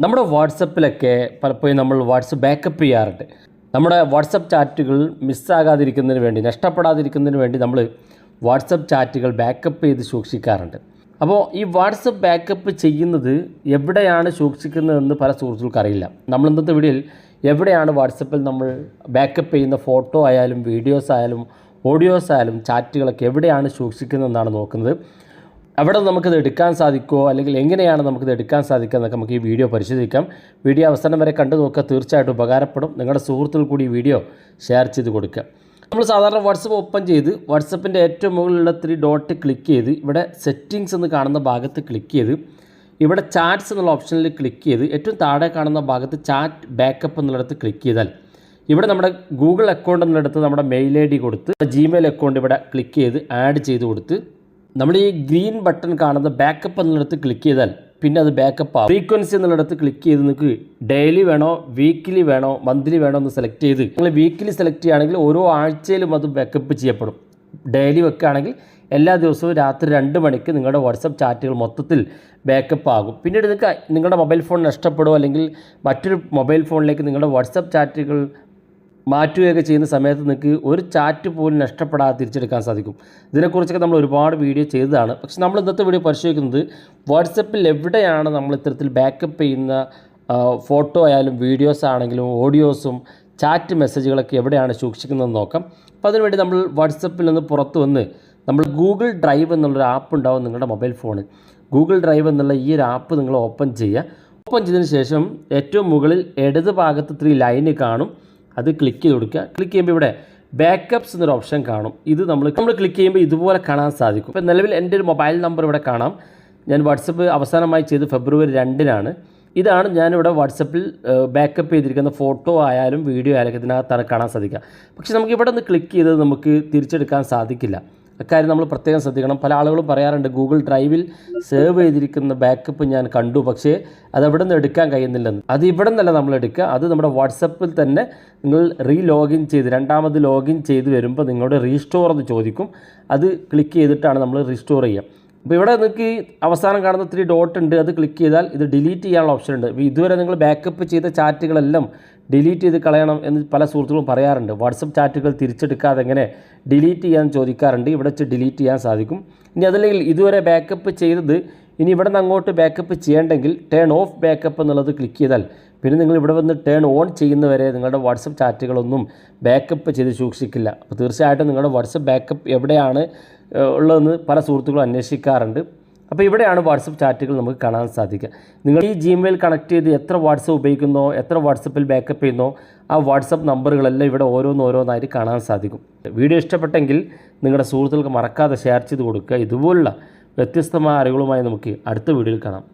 നമ്മുടെ വാട്സപ്പിലൊക്കെ പലപ്പോഴും നമ്മൾ വാട്സപ്പ് ബാക്കപ്പ് ചെയ്യാറുണ്ട്. നമ്മുടെ വാട്സപ്പ് ചാറ്റുകൾ മിസ്സാകാതിരിക്കുന്നതിന് വേണ്ടി, നഷ്ടപ്പെടാതിരിക്കുന്നതിന് വേണ്ടി നമ്മൾ വാട്സപ്പ് ചാറ്റുകൾ ബാക്കപ്പ് ചെയ്ത് സൂക്ഷിക്കാറുണ്ട്. അപ്പോൾ ഈ വാട്സപ്പ് ബാക്കപ്പ് ചെയ്യുന്നത് എവിടെയാണ് സൂക്ഷിക്കുന്നതെന്ന് പല സുഹൃത്തുക്കൾക്ക് അറിയില്ല. നമ്മൾ ഇന്നത്തെ വീഡിയോയിൽ എവിടെയാണ് വാട്സപ്പിൽ നമ്മൾ ബാക്കപ്പ് ചെയ്യുന്ന ഫോട്ടോ ആയാലും വീഡിയോസ് ആയാലും ഓഡിയോസ് ആയാലും ചാറ്റുകളൊക്കെ എവിടെയാണ് സൂക്ഷിക്കുന്നതെന്നാണ് നോക്കുന്നത്. അവിടെ നമുക്കിത് എടുക്കാൻ സാധിക്കുമോ, അല്ലെങ്കിൽ എങ്ങനെയാണ് നമുക്കിത് എടുക്കാൻ സാധിക്കുക എന്നൊക്കെ നമുക്ക് ഈ വീഡിയോ പരിശോധിക്കാം. വീഡിയോ അവസാനം വരെ കണ്ടു നോക്കുക, തീർച്ചയായിട്ടും ഉപകാരപ്പെടും. നിങ്ങളുടെ സുഹൃത്തുക്കൾ കൂടി ഈ വീഡിയോ ഷെയർ ചെയ്ത് കൊടുക്കുക. നമ്മൾ സാധാരണ വാട്സപ്പ് ഓപ്പൺ ചെയ്ത് വാട്സപ്പിൻ്റെ ഏറ്റവും മുകളിലുള്ള 3 ഡോട്ട് ക്ലിക്ക് ചെയ്ത് ഇവിടെ സെറ്റിങ്സ് എന്ന് കാണുന്ന ഭാഗത്ത് ക്ലിക്ക് ചെയ്ത് ഇവിടെ ചാറ്റ്സ് എന്നുള്ള ഓപ്ഷനിൽ ക്ലിക്ക് ചെയ്ത് ഏറ്റവും താഴെ കാണുന്ന ഭാഗത്ത് ചാറ്റ് ബാക്കപ്പ് എന്നുള്ളിടത്ത് ക്ലിക്ക് ചെയ്താൽ ഇവിടെ നമ്മുടെ ഗൂഗിൾ അക്കൗണ്ട് എന്നുള്ളിടത്ത് നമ്മുടെ മെയിൽ ID കൊടുത്ത് ജിമെയിൽ അക്കൗണ്ട് ഇവിടെ ക്ലിക്ക് ചെയ്ത് ആഡ് ചെയ്ത് കൊടുത്ത് നമ്മൾ ഈ ഗ്രീൻ ബട്ടൺ കാണുന്ന ബാക്കപ്പ് എന്നുള്ളിടത്ത് ക്ലിക്ക് ചെയ്താൽ പിന്നെ അത് ബാക്കപ്പ് ആവും. ഫ്രീക്വൻസി എന്നുള്ളിടത്ത് ക്ലിക്ക് ചെയ്ത് നിങ്ങൾക്ക് ഡെയിലി വേണോ വീക്കിലി വേണോ മന്ത്ലി വേണോ എന്ന് സെലക്ട് ചെയ്ത് നിങ്ങൾ വീക്കിലി സെലക്ട് ചെയ്യുകയാണെങ്കിൽ ഓരോ ആഴ്ചയിലും അത് ബാക്കപ്പ് ചെയ്യപ്പെടും. ഡെയിലി വെക്കുകയാണെങ്കിൽ എല്ലാ ദിവസവും രാത്രി 2 മണിക്ക് നിങ്ങളുടെ വാട്സപ്പ് ചാറ്റുകൾ മൊത്തത്തിൽ ബാക്കപ്പ് ആകും. പിന്നീട് നിങ്ങൾക്ക് നിങ്ങളുടെ മൊബൈൽ ഫോൺ നഷ്ടപ്പെടുമോ അല്ലെങ്കിൽ മറ്റൊരു മൊബൈൽ ഫോണിലേക്ക് നിങ്ങളുടെ വാട്സപ്പ് ചാറ്റുകൾ മാറ്റുകയൊക്കെ ചെയ്യുന്ന സമയത്ത് നിങ്ങൾക്ക് ഒരു ചാറ്റ് പോലും നഷ്ടപ്പെടാതെ തിരിച്ചെടുക്കാൻ സാധിക്കും. ഇതിനെക്കുറിച്ചൊക്കെ നമ്മൾ ഒരുപാട് വീഡിയോ ചെയ്തതാണ്. പക്ഷേ നമ്മൾ ഇന്നത്തെ വീഡിയോ പരിശോധിക്കുന്നത് വാട്സപ്പിൽ എവിടെയാണ് നമ്മൾ ഇത്തരത്തിൽ ബാക്കപ്പ് ചെയ്യുന്ന ഫോട്ടോ ആയാലും വീഡിയോസ് ആണെങ്കിലും ഓഡിയോസും ചാറ്റ് മെസ്സേജുകളൊക്കെ എവിടെയാണ് സൂക്ഷിക്കുന്നതെന്ന് നോക്കാം. അപ്പോൾ അതിനുവേണ്ടി നമ്മൾ വാട്സപ്പിൽ നിന്ന് പുറത്ത് വന്ന് നമ്മൾ ഗൂഗിൾ ഡ്രൈവ് എന്നുള്ളൊരു ആപ്പ് ഉണ്ടാവും നിങ്ങളുടെ മൊബൈൽ ഫോണിൽ. ഗൂഗിൾ ഡ്രൈവ് എന്നുള്ള ഈ ഒരു ആപ്പ് നിങ്ങൾ ഓപ്പൺ ചെയ്യുക. ഓപ്പൺ ചെയ്തതിന് ശേഷം ഏറ്റവും മുകളിൽ ഇടത് ഭാഗത്ത് 3 ലൈന് കാണും. അത് ക്ലിക്ക് ചെയ്ത് കൊടുക്കുക. ക്ലിക്ക് ചെയ്യുമ്പോൾ ഇവിടെ ബാക്കപ്പ്സ് എന്നൊരു ഓപ്ഷൻ കാണും. ഇത് നമ്മൾ ക്ലിക്ക് ചെയ്യുമ്പോൾ ഇതുപോലെ കാണാൻ സാധിക്കും. ഇപ്പോൾ നിലവിൽ എൻ്റെ ഒരു മൊബൈൽ നമ്പർ ഇവിടെ കാണാം. ഞാൻ വാട്സപ്പ് അവസാനമായി ചെയ്ത് ഫെബ്രുവരി 2-നാണ്. ഇതാണ് ഞാനിവിടെ വാട്സപ്പിൽ ബാക്കപ്പ് ചെയ്തിരിക്കുന്ന ഫോട്ടോ ആയാലും വീഡിയോ ആയാലും ഇതിനകത്താണ് കാണാൻ സാധിക്കുക. പക്ഷേ നമുക്ക് ഇവിടെ നിന്ന് ക്ലിക്ക് ചെയ്തത് നമുക്ക് തിരിച്ചെടുക്കാൻ സാധിക്കില്ല. അക്കാര്യം നമ്മൾ പ്രത്യേകം ശ്രദ്ധിക്കണം. പല ആളുകളും പറയാറുണ്ട് ഗൂഗിൾ ഡ്രൈവിൽ സേവ് ചെയ്തിരിക്കുന്ന ബാക്കപ്പ് ഞാൻ കണ്ടു, പക്ഷേ അത് ഇവിടെ നിന്ന് എടുക്കാൻ കഴിയുന്നില്ലെന്ന്. അത് ഇവിടെ നിന്നല്ല നമ്മൾ എടുക്കുക, അത് നമ്മുടെ വാട്സപ്പിൽ തന്നെ നിങ്ങൾ ലോഗിൻ ചെയ്ത് രണ്ടാമത് ലോഗിൻ ചെയ്ത് വരുമ്പോൾ നിങ്ങളുടെ റീസ്റ്റോർ എന്ന് ചോദിക്കും. അത് ക്ലിക്ക് ചെയ്തിട്ടാണ് നമ്മൾ റീസ്റ്റോർ ചെയ്യുക. അപ്പോൾ ഇവിടെ നിങ്ങൾക്ക് അവസാനം കാണുന്ന 3 ഡോട്ട് ഉണ്ട്, അത് ക്ലിക്ക് ചെയ്താൽ ഇത് ഡിലീറ്റ് ചെയ്യാനുള്ള ഓപ്ഷൻ ഉണ്ട്. അപ്പോൾ ഇതുവരെ നിങ്ങൾ ബാക്കപ്പ് ചെയ്ത ചാറ്റുകളെല്ലാം ഡിലീറ്റ് ചെയ്ത് കളയണം എന്ന് പല സുഹൃത്തുക്കളും പറയാറുണ്ട്. വാട്സപ്പ് ചാറ്റുകൾ തിരിച്ചെടുക്കാതെ എങ്ങനെ ഡിലീറ്റ് ചെയ്യാൻ ചോദിക്കാറുണ്ട്. ഇവിടെ വെച്ച് ഡിലീറ്റ് ചെയ്യാൻ സാധിക്കും. ഇനി അതല്ലെങ്കിൽ ഇതുവരെ ബാക്കപ്പ് ചെയ്തത് ഇനി ഇവിടെ നിന്ന് അങ്ങോട്ട് ബാക്കപ്പ് ചെയ്യേണ്ടെങ്കിൽ ടേൺ ഓഫ് ബാക്കപ്പ് എന്നുള്ളത് ക്ലിക്ക് ചെയ്താൽ പിന്നെ നിങ്ങൾ ഇവിടെ വന്ന് ടേൺ ഓൺ ചെയ്യുന്നവരെ നിങ്ങളുടെ വാട്സപ്പ് ചാറ്റുകളൊന്നും ബാക്കപ്പ് ചെയ്ത് സൂക്ഷിക്കില്ല. അപ്പോൾ തീർച്ചയായിട്ടും നിങ്ങളുടെ വാട്സപ്പ് ബാക്കപ്പ് എവിടെയാണ് ഉള്ളതെന്ന് പല സുഹൃത്തുക്കളും അന്വേഷിക്കാറുണ്ട്. അപ്പോൾ ഇവിടെയാണ് വാട്സപ്പ് ചാറ്റുകൾ നമുക്ക് കാണാൻ സാധിക്കുക. നിങ്ങൾ ഈ ജിമെയിൽ കണക്ട് ചെയ്ത് എത്ര വാട്സപ്പ് ഉപയോഗിക്കുന്നോ, എത്ര വാട്സപ്പിൽ ബാക്കപ്പ് ചെയ്യുന്നോ ആ വാട്സപ്പ് നമ്പറുകളെല്ലാം ഇവിടെ ഓരോന്നായിട്ട് കാണാൻ സാധിക്കും. വീഡിയോ ഇഷ്ടപ്പെട്ടെങ്കിൽ നിങ്ങളുടെ സുഹൃത്തുക്കൾക്ക് മറക്കാതെ ഷെയർ ചെയ്ത് കൊടുക്കുക. ഇതുപോലുള്ള വ്യത്യസ്തമായ അറിവുകളുമായി നമുക്ക് അടുത്ത വീഡിയോയിൽ കാണാം.